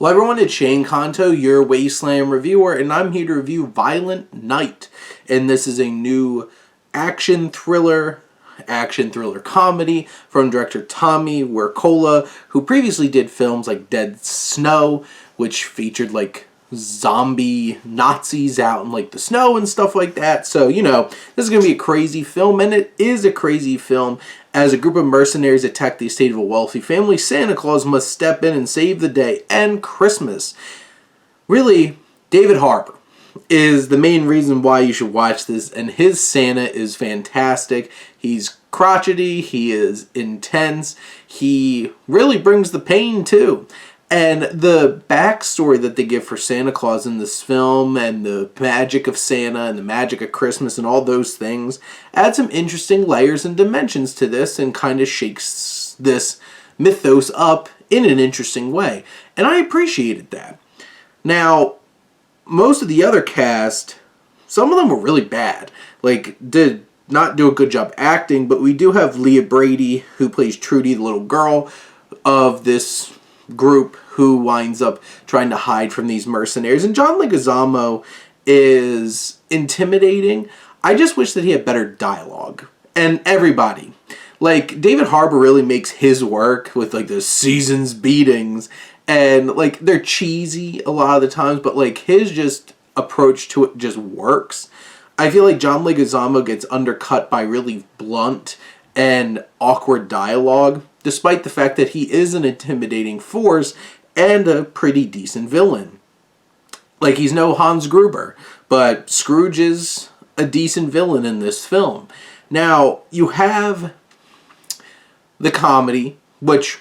Hello everyone, it's Shane Kanto, your Wasteland reviewer, and I'm here to review Violent Night. And this is a new action thriller comedy from director Tommy Wirkola, who previously did films like Dead Snow, which featured like zombie Nazis out in like the snow and stuff like that. So, this is going to be a crazy film, and it is a crazy film. As a group of mercenaries attack the estate of a wealthy family, Santa Claus must step in and save the day and Christmas. Really, David Harbour is the main reason why you should watch this, and his Santa is fantastic. He's crotchety, he is intense, he really brings the pain too. And the backstory that they give for Santa Claus in this film, and the magic of Santa and the magic of Christmas and all those things, add some interesting layers and dimensions to this and kind of shakes this mythos up in an interesting way. And I appreciated that. Now, most of the other cast, some of them were really bad. Did not do a good job acting, but we do have Leah Brady, who plays Trudy, the little girl of this group who winds up trying to hide from these mercenaries. And John Leguizamo is intimidating. I just wish that he had better dialogue. And everybody. David Harbour really makes his work with the season's beatings. And they're cheesy a lot of the times, but his just approach to it just works. I feel like John Leguizamo gets undercut by really blunt and awkward dialogue, despite the fact that he is an intimidating force and a pretty decent villain. He's no Hans Gruber, but Scrooge is a decent villain in this film. Now, you have the comedy, which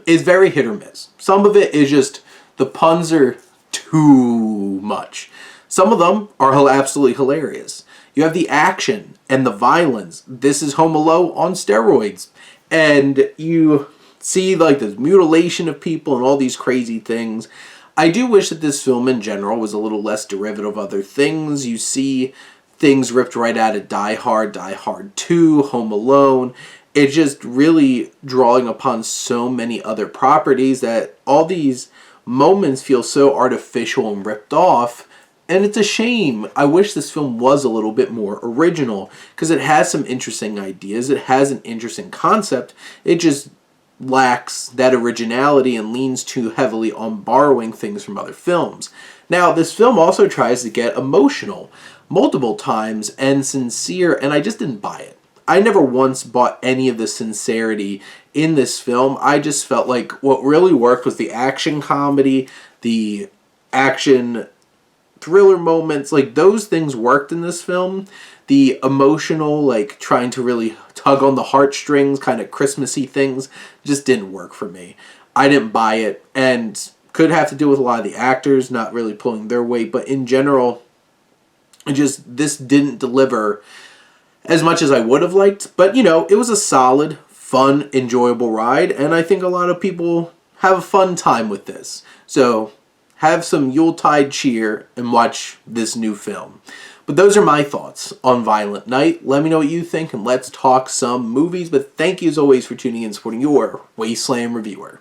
is very hit or miss. Some of it is just, the puns are too much. Some of them are absolutely hilarious. You have the action and the violence. This is Home Alone on steroids. And you see the mutilation of people and all these crazy things. I do wish that this film in general was a little less derivative of other things. You see things ripped right out of Die Hard, Die Hard 2, Home Alone. It's just really drawing upon so many other properties that all these moments feel so artificial and ripped off. And it's a shame. I wish this film was a little bit more original, because it has some interesting ideas. It has an interesting concept. It just lacks that originality and leans too heavily on borrowing things from other films. Now, this film also tries to get emotional multiple times and sincere, and I just didn't buy it. I never once bought any of the sincerity in this film. I just felt like what really worked was the action comedy, the action thriller moments. Those things worked in this film. The emotional, trying to really tug on the heartstrings, kind of Christmassy things, just didn't work for me. I didn't buy it, and could have to do with a lot of the actors not really pulling their weight, but in general, this didn't deliver as much as I would have liked. But, it was a solid, fun, enjoyable ride, and I think a lot of people have a fun time with this. So, have some Yuletide cheer and watch this new film. But those are my thoughts on Violent Night. Let me know what you think, and let's talk some movies. But thank you as always for tuning in and supporting your Wasteland reviewer.